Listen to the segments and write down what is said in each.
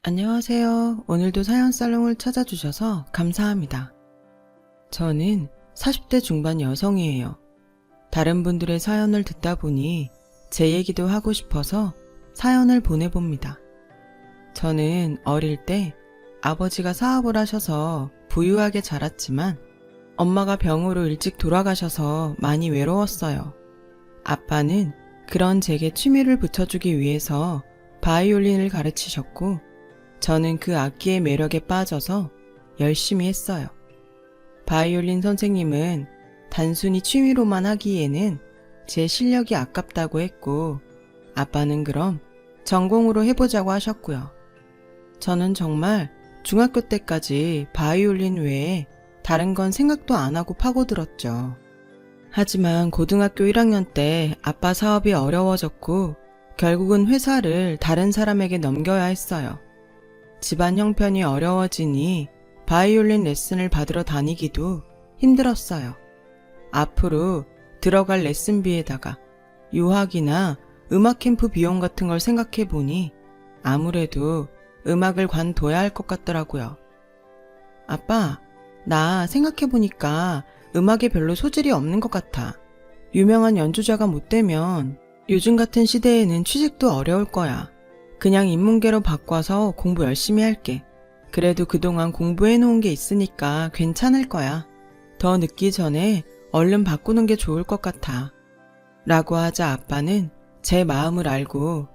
안녕하세요. 오늘도 사연 살롱을 찾아주셔서 감사합니다. 저는 40대 중반 여성이에요. 다른 분들의 사연을 듣다 보니 제 얘기도 하고 싶어서 사연을 보내봅니다. 저는 어릴 때 아버지가 사업을 하셔서 부유하게 자랐지만 엄마가 병으로 일찍 돌아가셔서 많이 외로웠어요. 아빠는 그런 제게 취미를 붙여주기 위해서 바이올린을 가르치셨고 저는 그 악기의 매력에 빠져서 열심히 했어요. 바이올린 선생님은 단순히 취미로만 하기에는 제 실력이 아깝다고 했고 아빠는 그럼 전공으로 해보자고 하셨고요. 저는 정말 중학교 때까지 바이올린 외에 다른 건 생각도 안 하고 파고들었죠. 하지만 고등학교 1학년 때 아빠 사업이 어려워졌고 결국은 회사를 다른 사람에게 넘겨야 했어요. 집안 형편이 어려워지니 바이올린 레슨을 받으러 다니기도 힘들었어요. 앞으로 들어갈 레슨비에다가 유학이나 음악 캠프 비용 같은 걸 생각해 보니 아무래도 음악을 관둬야 할 것 같더라고요. 아빠, 나 생각해 보니까 음악에 별로 소질이 없는 것 같아. 유명한 연주자가 못 되면 요즘 같은 시대에는 취직도 어려울 거야. 그냥 인문계로 바꿔서 공부 열심히 할게. 그래도 그동안 공부해 놓은 게 있으니까 괜찮을 거야. 더 늦기 전에 얼른 바꾸는 게 좋을 것 같아. 라고 하자 아빠는 제 마음을 알고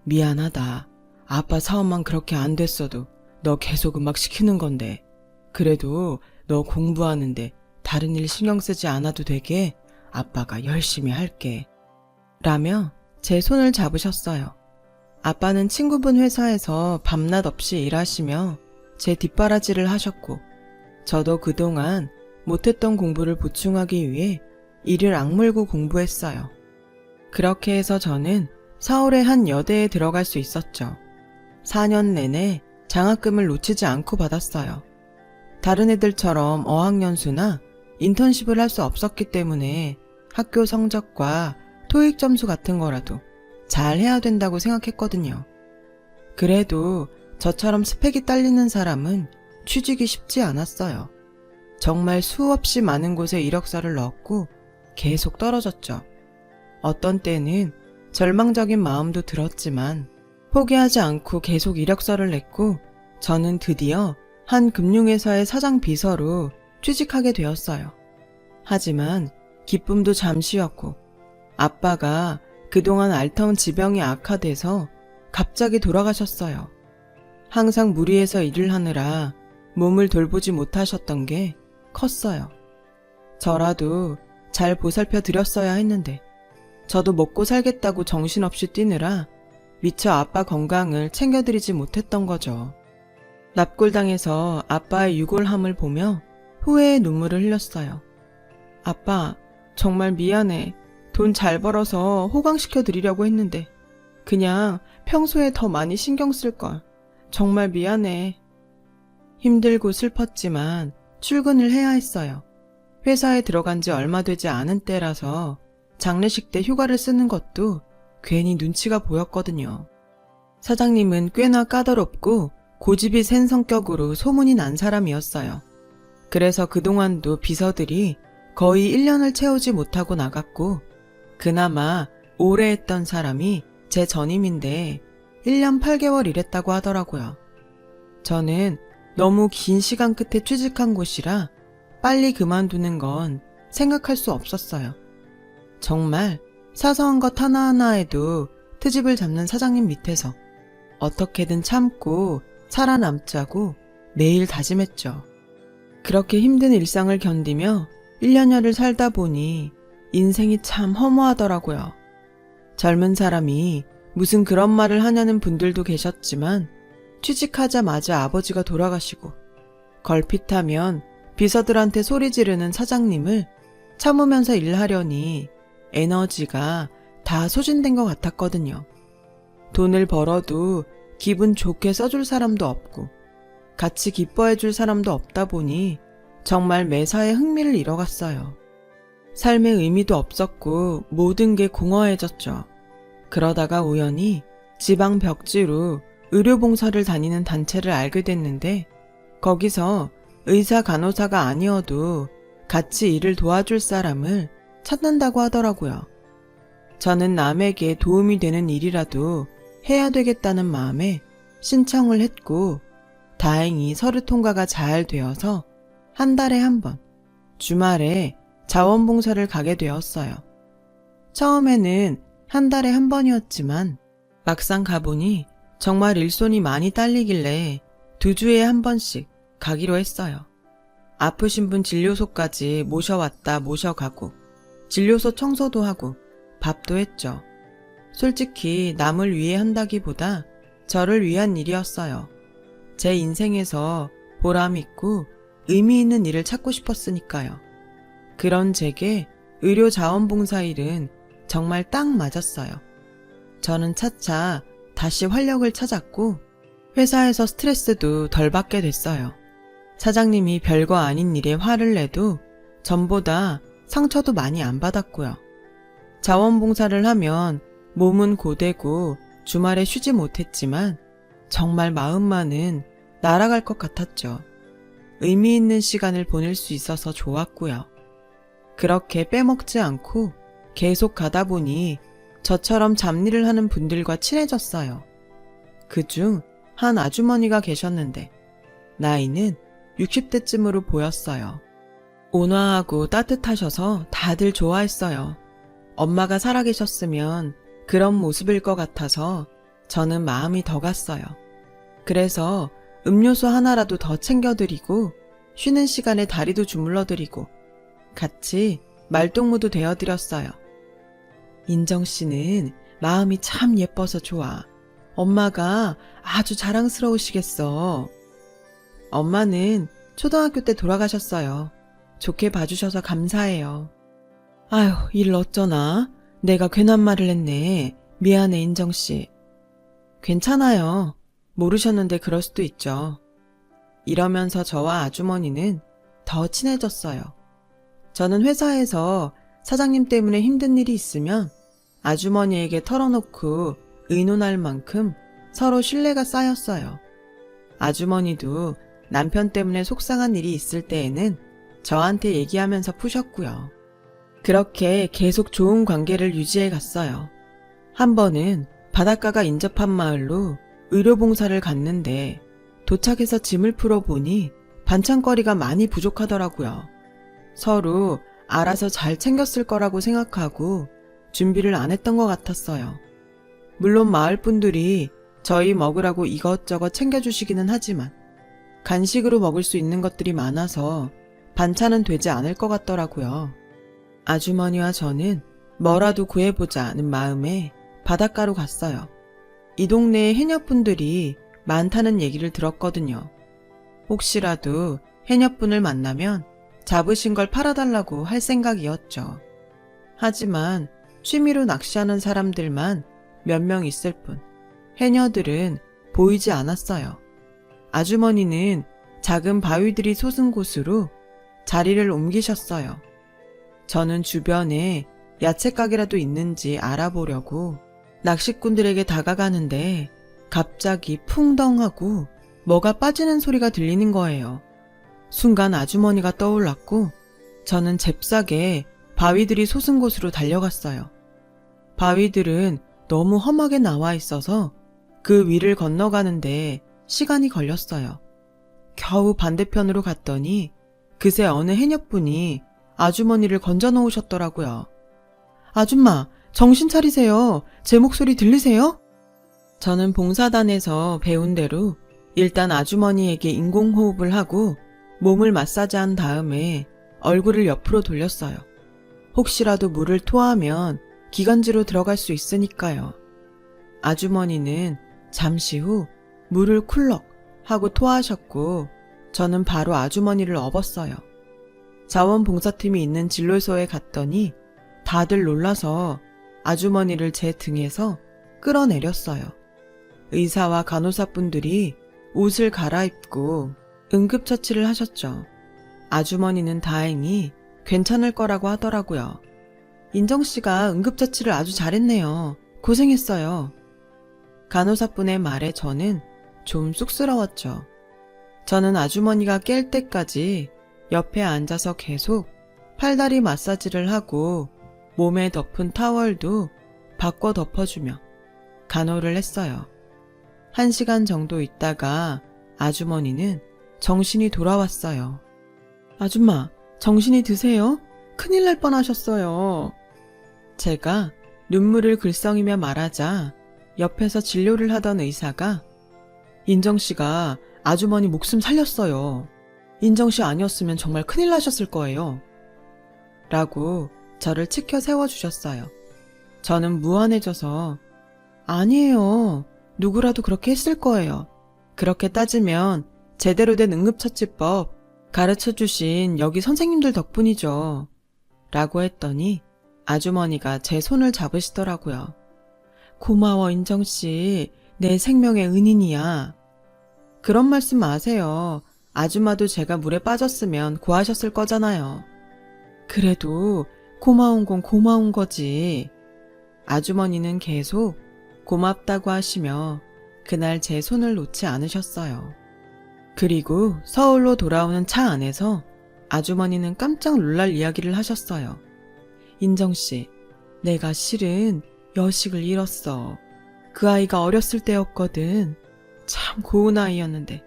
미안하다. 아빠 사업만 그렇게 안 됐어도 너 계속 음악 시키는 건데. 그래도 너 공부하는데 다른 일 신경 쓰지 않아도 되게 아빠가 열심히 할게. 라며 제 손을 잡으셨어요. 아빠는 친구분 회사에서 밤낮 없이 일하시며 제 뒷바라지를 하셨고 저도 그동안 못했던 공부를 보충하기 위해 이를 악물고 공부했어요. 그렇게 해서 저는 서울의 한 여대에 들어갈 수 있었죠. 4년 내내 장학금을 놓치지 않고 받았어요. 다른 애들처럼 어학연수나 인턴십을 할 수 없었기 때문에 학교 성적과 토익 점수 같은 거라도 잘 해야 된다고 생각했거든요. 그래도 저처럼 스펙이 딸리는 사람은 취직이 쉽지 않았어요. 정말 수없이 많은 곳에 이력서를 넣었고 계속 떨어졌죠. 어떤 때는 절망적인 마음도 들었지만 포기하지 않고 계속 이력서를 냈고 저는 드디어 한 금융회사의 사장 비서로 취직하게 되었어요. 하지만 기쁨도 잠시였고 아빠가 그동안 앓던 지병이 악화돼서 갑자기 돌아가셨어요. 항상 무리해서 일을 하느라 몸을 돌보지 못하셨던 게 컸어요. 저라도 잘 보살펴 드렸어야 했는데 저도 먹고 살겠다고 정신없이 뛰느라 미처 아빠 건강을 챙겨드리지 못했던 거죠. 납골당해서 아빠의 유골함을 보며 후회의 눈물을 흘렸어요. 아빠, 정말 미안해. 돈 잘 벌어서 호강시켜 드리려고 했는데 그냥 평소에 더 많이 신경 쓸걸. 정말 미안해. 힘들고 슬펐지만 출근을 해야 했어요. 회사에 들어간 지 얼마 되지 않은 때라서 장례식 때 휴가를 쓰는 것도 괜히 눈치가 보였거든요. 사장님은 꽤나 까다롭고 고집이 센 성격으로 소문이 난 사람이었어요. 그래서 그동안도 비서들이 거의 1년을 채우지 못하고 나갔고 그나마 오래 했던 사람이 제 전임인데 1년 8개월 일했다고 하더라고요. 저는 너무 긴 시간 끝에 취직한 곳이라 빨리 그만두는 건 생각할 수 없었어요. 정말 사소한 것 하나하나에도 트집을 잡는 사장님 밑에서 어떻게든 참고 살아남자고 매일 다짐했죠. 그렇게 힘든 일상을 견디며 1년여를 살다 보니 인생이 참 허무하더라고요. 젊은 사람이 무슨 그런 말을 하냐는 분들도 계셨지만 취직하자마자 아버지가 돌아가시고 걸핏하면 비서들한테 소리 지르는 사장님을 참으면서 일하려니 에너지가 다 소진된 것 같았거든요. 돈을 벌어도 기분 좋게 써줄 사람도 없고 같이 기뻐해줄 사람도 없다 보니 정말 매사에 흥미를 잃어갔어요. 삶의 의미도 없었고 모든 게 공허해졌죠. 그러다가 우연히 지방 벽지로 의료봉사를 다니는 단체를 알게 됐는데 거기서 의사 간호사가 아니어도 같이 일을 도와줄 사람을 찾는다고 하더라고요. 저는 남에게 도움이 되는 일이라도 해야 되겠다는 마음에 신청을 했고 다행히 서류 통과가 잘 되어서 한 달에 한 번 주말에 자원봉사를 가게 되었어요. 처음에는 한 달에 한 번이었지만 막상 가보니 정말 일손이 많이 딸리길래 2주에 한 번씩 가기로 했어요. 아프신 분 진료소까지 모셔왔다 모셔가고 진료소 청소도 하고 밥도 했죠. 솔직히 남을 위해 한다기보다 저를 위한 일이었어요. 제 인생에서 보람있고 의미 있는 일을 찾고 싶었으니까요. 그런 제게 의료 자원봉사 일은 정말 딱 맞았어요. 저는 차차 다시 활력을 찾았고 회사에서 스트레스도 덜 받게 됐어요. 사장님이 별거 아닌 일에 화를 내도 전보다 상처도 많이 안 받았고요. 자원봉사를 하면 몸은 고되고 주말에 쉬지 못했지만 정말 마음만은 날아갈 것 같았죠. 의미 있는 시간을 보낼 수 있어서 좋았고요. 그렇게 빼먹지 않고 계속 가다 보니 저처럼 잡일을 하는 분들과 친해졌어요. 그중 한 아주머니가 계셨는데 나이는 60대쯤으로 보였어요. 온화하고 따뜻하셔서 다들 좋아했어요. 엄마가 살아계셨으면 그런 모습일 것 같아서 저는 마음이 더 갔어요. 그래서 음료수 하나라도 더 챙겨드리고 쉬는 시간에 다리도 주물러드리고 같이 말동무도 되어드렸어요. 인정씨는 마음이 참 예뻐서 좋아. 엄마가 아주 자랑스러우시겠어. 엄마는 초등학교 때 돌아가셨어요. 좋게 봐주셔서 감사해요. 아휴, 일 어쩌나? 내가 괜한 말을 했네. 미안해, 인정씨. 괜찮아요. 모르셨는데 그럴 수도 있죠. 이러면서 저와 아주머니는 더 친해졌어요. 저는 회사에서 사장님 때문에 힘든 일이 있으면 아주머니에게 털어놓고 의논할 만큼 서로 신뢰가 쌓였어요. 아주머니도 남편 때문에 속상한 일이 있을 때에는 저한테 얘기하면서 푸셨고요. 그렇게 계속 좋은 관계를 유지해 갔어요. 한 번은 바닷가가 인접한 마을로 의료봉사를 갔는데 도착해서 짐을 풀어보니 반찬거리가 많이 부족하더라고요. 서로 알아서 잘 챙겼을 거라고 생각하고 준비를 안 했던 것 같았어요. 물론 마을 분들이 저희 먹으라고 이것저것 챙겨주시기는 하지만 간식으로 먹을 수 있는 것들이 많아서 반찬은 되지 않을 것 같더라고요. 아주머니와 저는 뭐라도 구해보자는 마음에 바닷가로 갔어요. 이 동네에 해녀분들이 많다는 얘기를 들었거든요. 혹시라도 해녀분을 만나면 잡으신 걸 팔아달라고 할 생각이었죠. 하지만 취미로 낚시하는 사람들만 몇 명 있을 뿐 해녀들은 보이지 않았어요. 아주머니는 작은 바위들이 솟은 곳으로 자리를 옮기셨어요. 저는 주변에 야채가게라도 있는지 알아보려고 낚시꾼들에게 다가가는데 갑자기 풍덩하고 뭐가 빠지는 소리가 들리는 거예요. 순간 아주머니가 떠올랐고 저는 잽싸게 바위들이 솟은 곳으로 달려갔어요. 바위들은 너무 험하게 나와 있어서 그 위를 건너가는데 시간이 걸렸어요. 겨우 반대편으로 갔더니 그새 어느 해녀분이 아주머니를 건져 놓으셨더라고요. 아줌마, 정신 차리세요. 제 목소리 들리세요? 저는 봉사단에서 배운 대로 일단 아주머니에게 인공호흡을 하고 몸을 마사지한 다음에 얼굴을 옆으로 돌렸어요. 혹시라도 물을 토하면 기관지로 들어갈 수 있으니까요. 아주머니는 잠시 후 물을 쿨럭 하고 토하셨고 저는 바로 아주머니를 업었어요. 자원봉사팀이 있는 진료소에 갔더니 다들 놀라서 아주머니를 제 등에서 끌어내렸어요. 의사와 간호사분들이 옷을 갈아입고 응급처치를 하셨죠. 아주머니는 다행히 괜찮을 거라고 하더라고요. 인정씨가 응급처치를 아주 잘했네요. 고생했어요. 간호사분의 말에 저는 좀 쑥스러웠죠. 저는 아주머니가 깰 때까지 옆에 앉아서 계속 팔다리 마사지를 하고 몸에 덮은 타월도 바꿔 덮어주며 간호를 했어요. 1시간 정도 있다가 아주머니는 정신이 돌아왔어요. 아줌마, 정신이 드세요? 큰일 날 뻔하셨어요. 제가 눈물을 글썽이며 말하자 옆에서 진료를 하던 의사가 인정씨가 아주머니 목숨 살렸어요. 인정씨 아니었으면 정말 큰일 나셨을 거예요. 라고 저를 치켜 세워주셨어요. 저는 무안해져서 아니에요. 누구라도 그렇게 했을 거예요. 그렇게 따지면 제대로 된 응급처치법 가르쳐주신 여기 선생님들 덕분이죠. 라고 했더니 아주머니가 제 손을 잡으시더라고요. 고마워 인정씨. 내 생명의 은인이야. 그런 말씀 마세요. 아줌마도 제가 물에 빠졌으면 고하셨을 거잖아요. 그래도 고마운 건 고마운 거지. 아주머니는 계속 고맙다고 하시며 그날 제 손을 놓지 않으셨어요. 그리고 서울로 돌아오는 차 안에서 아주머니는 깜짝 놀랄 이야기를 하셨어요. 인정씨, 내가 실은 여식을 잃었어. 그 아이가 어렸을 때였거든. 참 고운 아이였는데.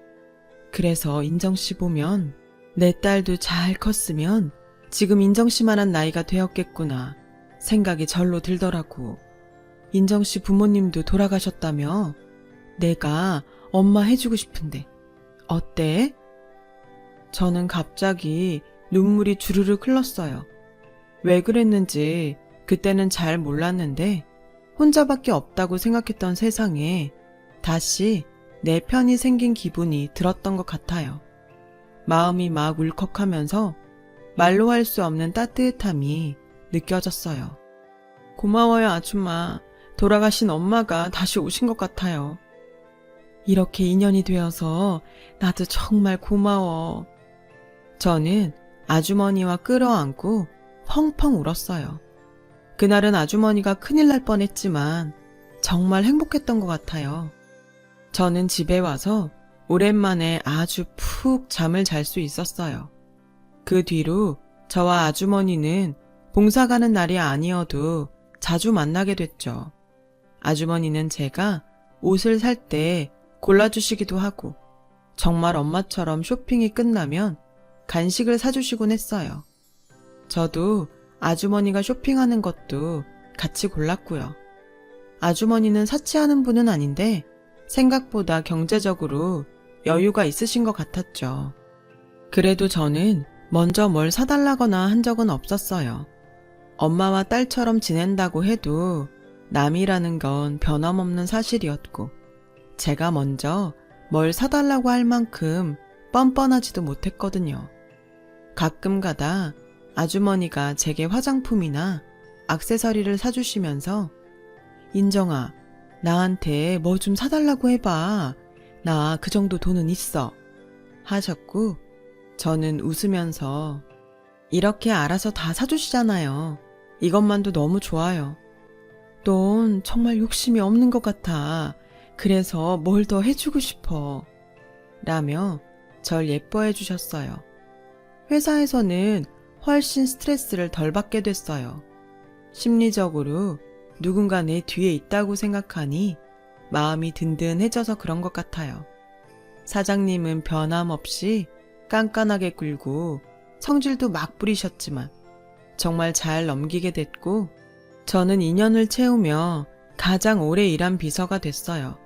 그래서 인정씨 보면 내 딸도 잘 컸으면 지금 인정씨만한 나이가 되었겠구나 생각이 절로 들더라고. 인정씨 부모님도 돌아가셨다며? 내가 엄마 해주고 싶은데 어때? 저는 갑자기 눈물이 주르륵 흘렀어요. 왜 그랬는지 그때는 잘 몰랐는데 혼자밖에 없다고 생각했던 세상에 다시 내 편이 생긴 기분이 들었던 것 같아요. 마음이 막 울컥하면서 말로 할 수 없는 따뜻함이 느껴졌어요. 고마워요 아줌마. 돌아가신 엄마가 다시 오신 것 같아요. 이렇게 인연이 되어서 나도 정말 고마워. 저는 아주머니와 끌어안고 펑펑 울었어요. 그날은 아주머니가 큰일 날 뻔했지만 정말 행복했던 것 같아요. 저는 집에 와서 오랜만에 아주 푹 잠을 잘 수 있었어요. 그 뒤로 저와 아주머니는 봉사 가는 날이 아니어도 자주 만나게 됐죠. 아주머니는 제가 옷을 살 때 골라주시기도 하고 정말 엄마처럼 쇼핑이 끝나면 간식을 사주시곤 했어요. 저도 아주머니가 쇼핑하는 것도 같이 골랐고요. 아주머니는 사치하는 분은 아닌데 생각보다 경제적으로 여유가 있으신 것 같았죠. 그래도 저는 먼저 뭘 사달라거나 한 적은 없었어요. 엄마와 딸처럼 지낸다고 해도 남이라는 건 변함없는 사실이었고 제가 먼저 뭘 사달라고 할 만큼 뻔뻔하지도 못했거든요. 가끔가다 아주머니가 제게 화장품이나 액세서리를 사주시면서 인정아, 나한테 뭐 좀 사달라고 해봐. 나 그 정도 돈은 있어. 하셨고 저는 웃으면서 이렇게 알아서 다 사주시잖아요. 이것만도 너무 좋아요. 넌 정말 욕심이 없는 것 같아. 그래서 뭘 더 해주고 싶어. 라며 절 예뻐해 주셨어요. 회사에서는 훨씬 스트레스를 덜 받게 됐어요. 심리적으로 누군가 내 뒤에 있다고 생각하니 마음이 든든해져서 그런 것 같아요. 사장님은 변함없이 깐깐하게 굴고 성질도 막 부리셨지만 정말 잘 넘기게 됐고 저는 2년을 채우며 가장 오래 일한 비서가 됐어요.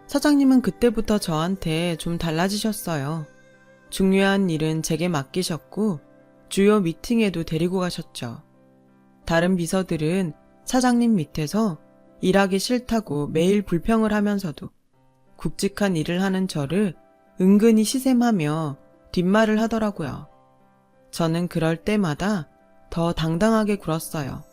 사장님은 그때부터 저한테 좀 달라지셨어요. 중요한 일은 제게 맡기셨고 주요 미팅에도 데리고 가셨죠. 다른 비서들은 사장님 밑에서 일하기 싫다고 매일 불평을 하면서도 굵직한 일을 하는 저를 은근히 시샘하며 뒷말을 하더라고요. 저는 그럴 때마다 더 당당하게 굴었어요.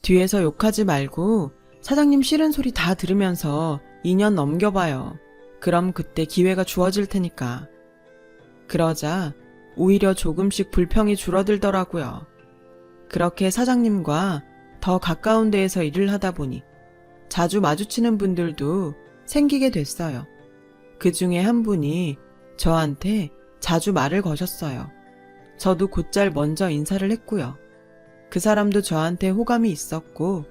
뒤에서 욕하지 말고 사장님 싫은 소리 다 들으면서 2년 넘겨봐요. 그럼 그때 기회가 주어질 테니까. 그러자 오히려 조금씩 불평이 줄어들더라고요. 그렇게 사장님과 더 가까운 데에서 일을 하다 보니 자주 마주치는 분들도 생기게 됐어요. 그 중에 한 분이 저한테 자주 말을 거셨어요. 저도 곧잘 먼저 인사를 했고요. 그 사람도 저한테 호감이 있었고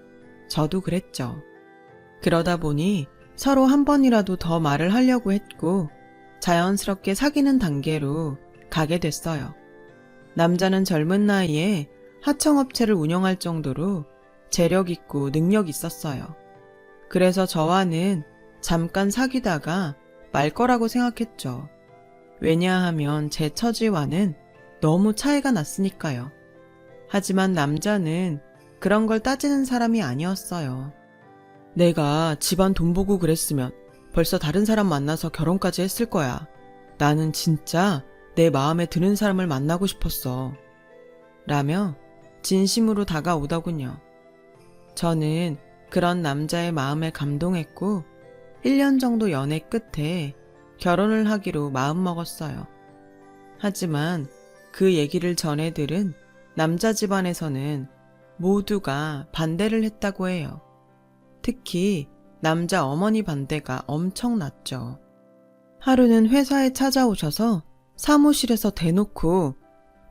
저도 그랬죠. 그러다 보니 서로 한 번이라도 더 말을 하려고 했고 자연스럽게 사귀는 단계로 가게 됐어요. 남자는 젊은 나이에 하청업체를 운영할 정도로 재력 있고 능력 있었어요. 그래서 저와는 잠깐 사귀다가 말 거라고 생각했죠. 왜냐하면 제 처지와는 너무 차이가 났으니까요. 하지만 남자는 그런 걸 따지는 사람이 아니었어요. 내가 집안 돈 보고 그랬으면 벌써 다른 사람 만나서 결혼까지 했을 거야. 나는 진짜 내 마음에 드는 사람을 만나고 싶었어. 라며 진심으로 다가오더군요. 저는 그런 남자의 마음에 감동했고 1년 정도 연애 끝에 결혼을 하기로 마음먹었어요. 하지만 그 얘기를 전해 들은 남자 집안에서는 모두가 반대를 했다고 해요. 특히 남자 어머니 반대가 엄청났죠. 하루는 회사에 찾아오셔서 사무실에서 대놓고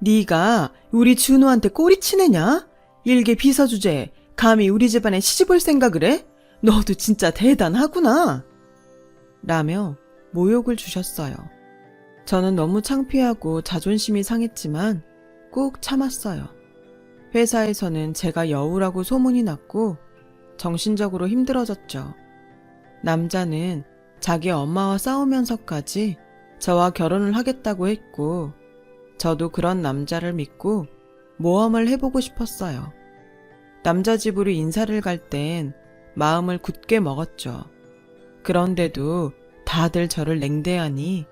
네가 우리 준우한테 꼬리치느냐? 일개 비서주제에 감히 우리 집안에 시집올 생각을 해? 너도 진짜 대단하구나. 라며 모욕을 주셨어요. 저는 너무 창피하고 자존심이 상했지만 꾹 참았어요. 회사에서는 제가 여우라고 소문이 났고 정신적으로 힘들어졌죠. 남자는 자기 엄마와 싸우면서까지 저와 결혼을 하겠다고 했고 저도 그런 남자를 믿고 모험을 해보고 싶었어요. 남자 집으로 인사를 갈 땐 마음을 굳게 먹었죠. 그런데도 다들 저를 냉대하니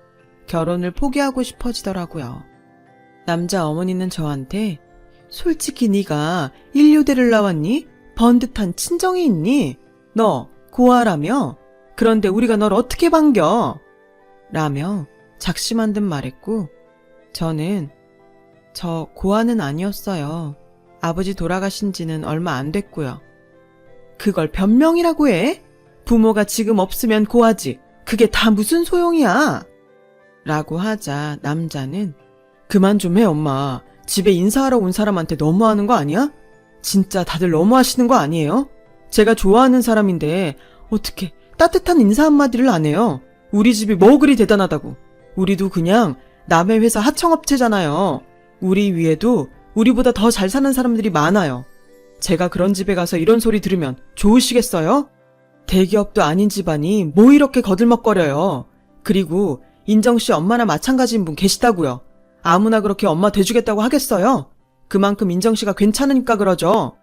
결혼을 포기하고 싶어지더라고요. 남자 어머니는 저한테 솔직히 네가 인류대를 나왔니? 번듯한 친정이 있니? 너 고아라며? 그런데 우리가 널 어떻게 반겨? 라며 작심한 듯 말했고 저는 저 고아는 아니었어요. 아버지 돌아가신 지는 얼마 안 됐고요. 그걸 변명이라고 해? 부모가 지금 없으면 고아지. 그게 다 무슨 소용이야? 라고 하자 남자는 그만 좀 해 엄마. 집에 인사하러 온 사람한테 너무하는 거 아니야? 진짜 다들 너무하시는 거 아니에요? 제가 좋아하는 사람인데 어떻게 따뜻한 인사 한마디를 안 해요? 우리 집이 뭐 그리 대단하다고. 우리도 그냥 남의 회사 하청업체잖아요. 우리 위에도 우리보다 더 잘 사는 사람들이 많아요. 제가 그런 집에 가서 이런 소리 들으면 좋으시겠어요? 대기업도 아닌 집안이 뭐 이렇게 거들먹거려요. 그리고 인정씨 엄마나 마찬가지인 분 계시다고요. 아무나 그렇게 엄마 돼주겠다고 하겠어요? 그만큼 인정씨가 괜찮으니까 그러죠.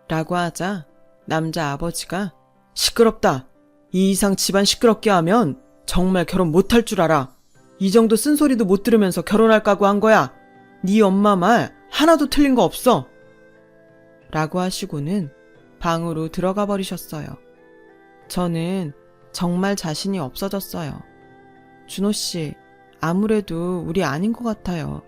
라고 하자 남자 아버지가 시끄럽다. 이 이상 집안 시끄럽게 하면 정말 결혼 못할 줄 알아. 이 정도 쓴소리도 못 들으면서 결혼할까고 한 거야. 네 엄마 말 하나도 틀린 거 없어. 라고 하시고는 방으로 들어가 버리셨어요. 저는 정말 자신이 없어졌어요. 준호씨, 아무래도 우리 아닌 것 같아요.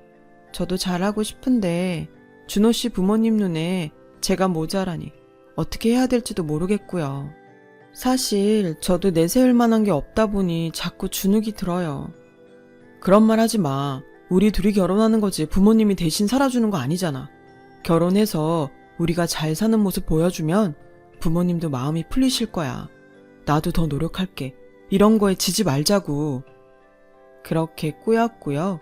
저도 잘하고 싶은데 준호씨 부모님 눈에 제가 모자라니 어떻게 해야 될지도 모르겠고요. 사실 저도 내세울 만한 게 없다 보니 자꾸 주눅이 들어요. 그런 말 하지 마. 우리 둘이 결혼하는 거지 부모님이 대신 살아주는 거 아니잖아. 결혼해서 우리가 잘 사는 모습 보여주면 부모님도 마음이 풀리실 거야. 나도 더 노력할게. 이런 거에 지지 말자고. 그렇게 꾸역꾸역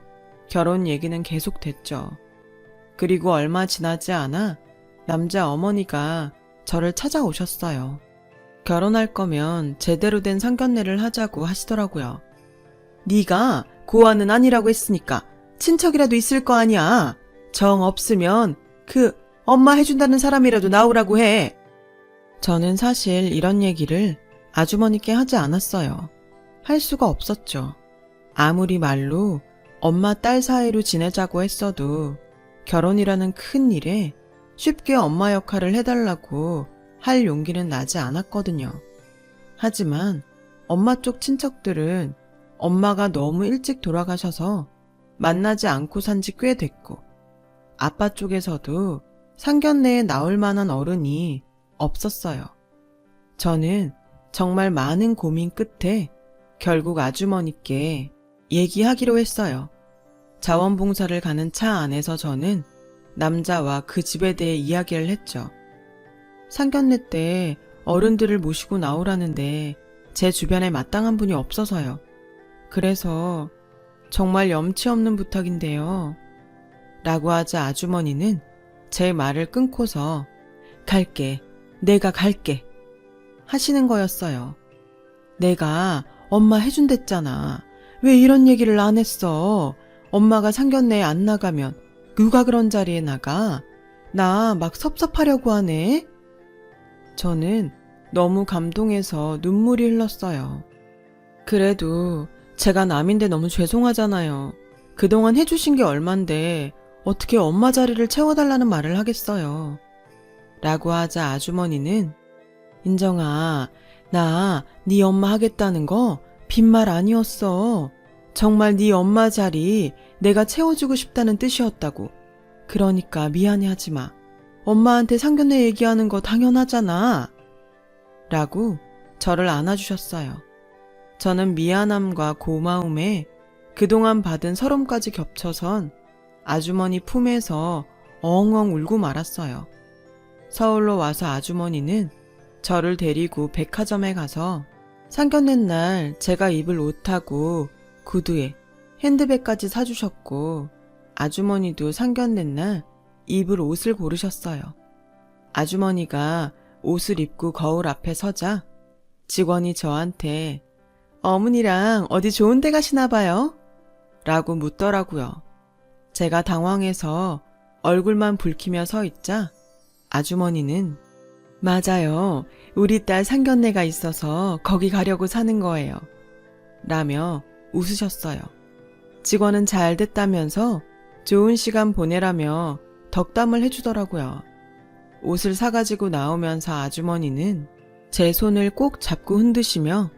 결혼 얘기는 계속됐죠. 그리고 얼마 지나지 않아 남자 어머니가 저를 찾아오셨어요. 결혼할 거면 제대로 된 상견례를 하자고 하시더라고요. 네가 고아는 아니라고 했으니까 친척이라도 있을 거 아니야. 정 없으면 그 엄마 해준다는 사람이라도 나오라고 해. 저는 사실 이런 얘기를 아주머니께 하지 않았어요. 할 수가 없었죠. 아무리 말로 엄마 딸 사이로 지내자고 했어도 결혼이라는 큰 일에 쉽게 엄마 역할을 해달라고 할 용기는 나지 않았거든요. 하지만 엄마 쪽 친척들은 엄마가 너무 일찍 돌아가셔서 만나지 않고 산 지 꽤 됐고 아빠 쪽에서도 상견례에 나올 만한 어른이 없었어요. 저는 정말 많은 고민 끝에 결국 아주머니께 얘기하기로 했어요. 자원봉사를 가는 차 안에서 저는 남자와 그 집에 대해 이야기를 했죠. 상견례 때 어른들을 모시고 나오라는데 제 주변에 마땅한 분이 없어서요. 그래서 정말 염치 없는 부탁인데요. 라고 하자 아주머니는 제 말을 끊고서 갈게, 내가 갈게 하시는 거였어요. 내가 엄마 해준댔잖아. 왜 이런 얘기를 안 했어? 엄마가 상견례에 안 나가면 누가 그런 자리에 나가? 나 막 섭섭하려고 하네. 저는 너무 감동해서 눈물이 흘렀어요. 그래도 제가 남인데 너무 죄송하잖아요. 그동안 해주신 게 얼만데 어떻게 엄마 자리를 채워달라는 말을 하겠어요. 라고 하자 아주머니는 인정아, 나 네 엄마 하겠다는 거 빈말 아니었어. 정말 네 엄마 자리 내가 채워주고 싶다는 뜻이었다고. 그러니까 미안해하지 마. 엄마한테 상견례 얘기하는 거 당연하잖아. 라고 저를 안아주셨어요. 저는 미안함과 고마움에 그동안 받은 서름까지 겹쳐선 아주머니 품에서 엉엉 울고 말았어요. 서울로 와서 아주머니는 저를 데리고 백화점에 가서 상견례 날 제가 입을 옷하고 구두에 핸드백까지 사주셨고 아주머니도 상견례 날 입을 옷을 고르셨어요. 아주머니가 옷을 입고 거울 앞에 서자 직원이 저한테 어머니랑 어디 좋은 데 가시나 봐요? 라고 묻더라고요. 제가 당황해서 얼굴만 붉히며 서 있자 아주머니는 맞아요. 우리 딸 상견례가 있어서 거기 가려고 사는 거예요. 라며 웃으셨어요. 직원은 잘 됐다면서 좋은 시간 보내라며 덕담을 해주더라고요. 옷을 사가지고 나오면서 아주머니는 제 손을 꼭 잡고 흔드시며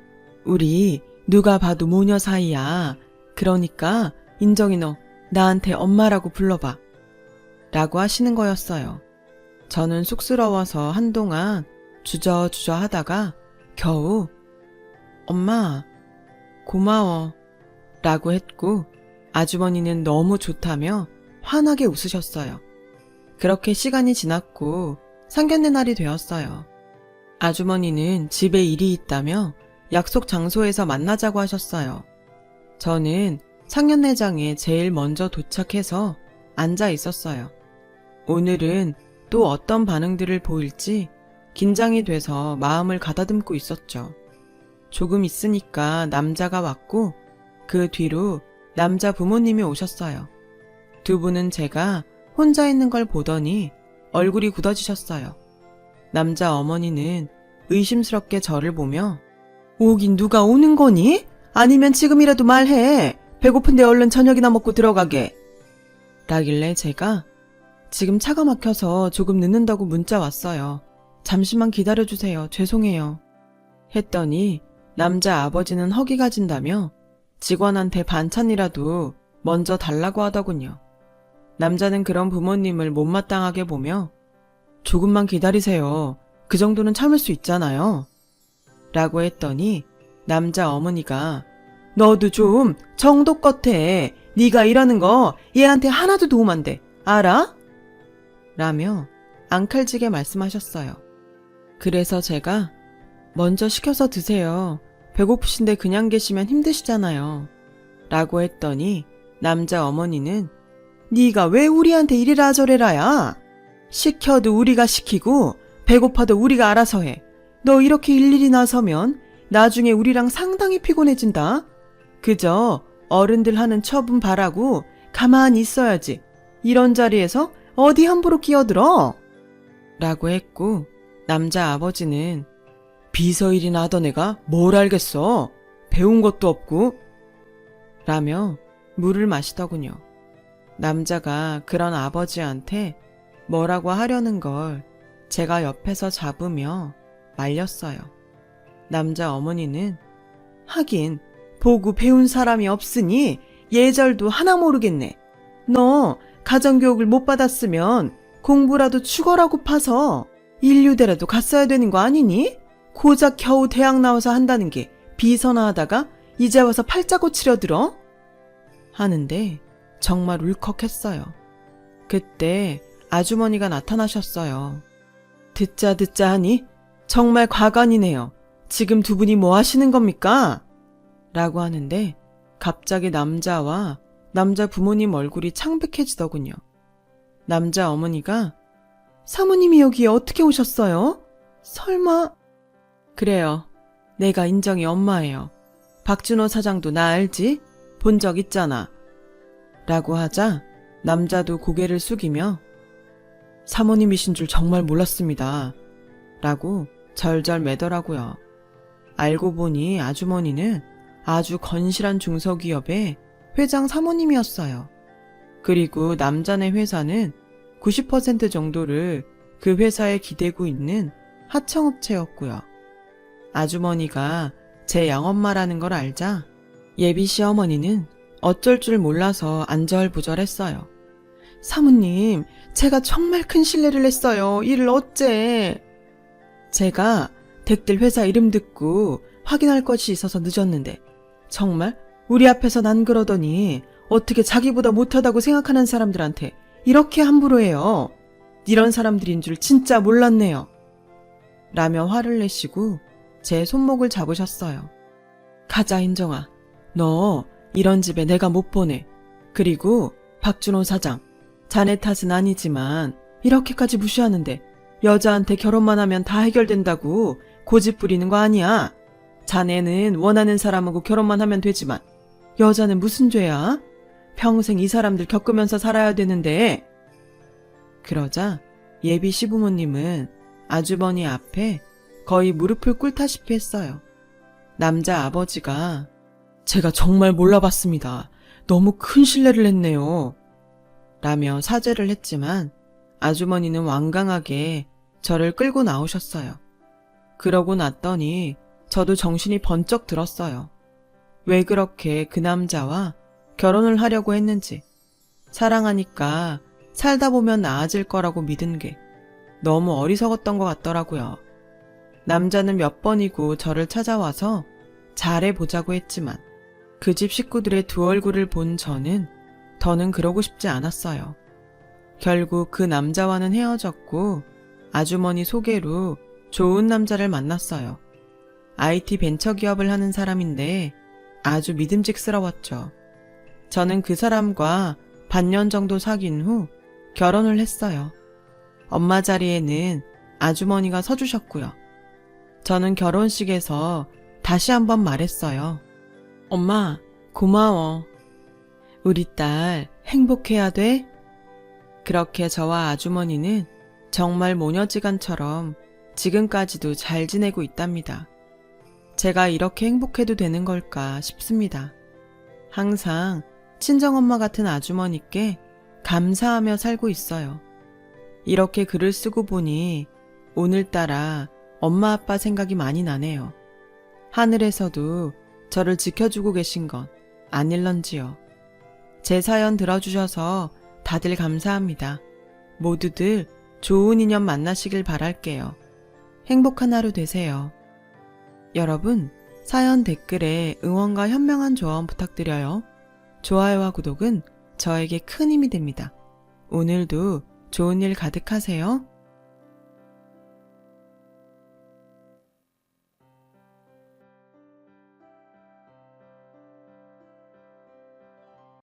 우리 누가 봐도 모녀 사이야. 그러니까 인정이 너 나한테 엄마라고 불러봐. 라고 하시는 거였어요. 저는 쑥스러워서 한동안 주저주저 하다가 겨우 엄마 고마워 라고 했고 아주머니는 너무 좋다며 환하게 웃으셨어요. 그렇게 시간이 지났고 상견례 날이 되었어요. 아주머니는 집에 일이 있다며 약속 장소에서 만나자고 하셨어요. 저는 상견례장에 제일 먼저 도착해서 앉아 있었어요. 오늘은 또 어떤 반응들을 보일지 긴장이 돼서 마음을 가다듬고 있었죠. 조금 있으니까 남자가 왔고 그 뒤로 남자 부모님이 오셨어요. 두 분은 제가 혼자 있는 걸 보더니 얼굴이 굳어지셨어요. 남자 어머니는 의심스럽게 저를 보며 오긴 누가 오는 거니? 아니면 지금이라도 말해. 배고픈데 얼른 저녁이나 먹고 들어가게. 라길래 제가 지금 차가 막혀서 조금 늦는다고 문자 왔어요. 잠시만 기다려주세요. 죄송해요. 했더니 남자 아버지는 허기 가진다며 직원한테 반찬이라도 먼저 달라고 하더군요. 남자는 그런 부모님을 못마땅하게 보며 조금만 기다리세요. 그 정도는 참을 수 있잖아요. 라고 했더니 남자 어머니가 너도 좀 정도껏 해. 네가 일하는 거 얘한테 하나도 도움 안 돼. 알아? 라며 앙칼지게 말씀하셨어요. 그래서 제가 먼저 시켜서 드세요. 배고프신데 그냥 계시면 힘드시잖아요. 라고 했더니 남자 어머니는 네가 왜 우리한테 이래라 저래라야? 시켜도 우리가 시키고 배고파도 우리가 알아서 해. 너 이렇게 일일이 나서면 나중에 우리랑 상당히 피곤해진다. 그저 어른들 하는 처분 바라고 가만히 있어야지. 이런 자리에서 어디 함부로 끼어들어? 라고 했고 남자 아버지는 비서일이나 하던 애가 뭘 알겠어. 배운 것도 없고. 라며 물을 마시더군요. 남자가 그런 아버지한테 뭐라고 하려는 걸 제가 옆에서 잡으며 말렸어요. 남자 어머니는 하긴 보고 배운 사람이 없으니 예절도 하나 모르겠네. 너 가정교육을 못 받았으면 공부라도 죽어라고 파서 인류대라도 갔어야 되는 거 아니니? 고작 겨우 대학 나와서 한다는 게 비서나 하다가 이제 와서 팔자 고치려 들어? 하는데 정말 울컥했어요. 그때 아주머니가 나타나셨어요. 듣자 하니 정말 과간이네요. 지금 두 분이 뭐 하시는 겁니까? 라고 하는데 갑자기 남자와 남자 부모님 얼굴이 창백해지더군요. 남자 어머니가 사모님이 여기에 어떻게 오셨어요? 설마... 그래요. 내가 인정이 엄마예요. 박준호 사장도 나 알지? 본 적 있잖아. 라고 하자 남자도 고개를 숙이며 사모님이신 줄 정말 몰랐습니다. 라고 절절 매더라고요. 알고 보니 아주머니는 아주 건실한 중소기업의 회장 사모님이었어요. 그리고 남자네 회사는 90% 정도를 그 회사에 기대고 있는 하청업체였고요. 아주머니가 제 양엄마라는 걸 알자 예비 시어머니는 어쩔 줄 몰라서 안절부절했어요. 사모님, 제가 정말 큰 실례를 했어요. 이를 어째... 제가 댁들 회사 이름 듣고 확인할 것이 있어서 늦었는데 정말 우리 앞에서 난 그러더니 어떻게 자기보다 못하다고 생각하는 사람들한테 이렇게 함부로 해요. 이런 사람들인 줄 진짜 몰랐네요. 라며 화를 내시고 제 손목을 잡으셨어요. 가자 인정아. 너 이런 집에 내가 못 보내. 그리고 박준호 사장. 자네 탓은 아니지만 이렇게까지 무시하는데 여자한테 결혼만 하면 다 해결된다고 고집 부리는 거 아니야. 자네는 원하는 사람하고 결혼만 하면 되지만 여자는 무슨 죄야? 평생 이 사람들 겪으면서 살아야 되는데. 그러자 예비 시부모님은 아주머니 앞에 거의 무릎을 꿇다시피 했어요. 남자 아버지가 제가 정말 몰라봤습니다. 너무 큰 실례를 했네요. 라며 사죄를 했지만 아주머니는 완강하게 저를 끌고 나오셨어요. 그러고 났더니 저도 정신이 번쩍 들었어요. 왜 그렇게 그 남자와 결혼을 하려고 했는지, 사랑하니까 살다 보면 나아질 거라고 믿은 게 너무 어리석었던 것 같더라고요. 남자는 몇 번이고 저를 찾아와서 잘해보자고 했지만 그 집 식구들의 두 얼굴을 본 저는 더는 그러고 싶지 않았어요. 결국 그 남자와는 헤어졌고 아주머니 소개로 좋은 남자를 만났어요. IT 벤처기업을 하는 사람인데 아주 믿음직스러웠죠. 저는 그 사람과 반년 정도 사귄 후 결혼을 했어요. 엄마 자리에는 아주머니가 서주셨고요. 저는 결혼식에서 다시 한번 말했어요. 엄마, 고마워. 우리 딸 행복해야 돼? 그렇게 저와 아주머니는 정말 모녀지간처럼 지금까지도 잘 지내고 있답니다. 제가 이렇게 행복해도 되는 걸까 싶습니다. 항상 친정엄마 같은 아주머니께 감사하며 살고 있어요. 이렇게 글을 쓰고 보니 오늘따라 엄마 아빠 생각이 많이 나네요. 하늘에서도 저를 지켜주고 계신 건 아닐런지요. 제 사연 들어주셔서 다들 감사합니다. 모두들 좋은 인연 만나시길 바랄게요. 행복한 하루 되세요. 여러분, 사연 댓글에 응원과 현명한 조언 부탁드려요. 좋아요와 구독은 저에게 큰 힘이 됩니다. 오늘도 좋은 일 가득하세요.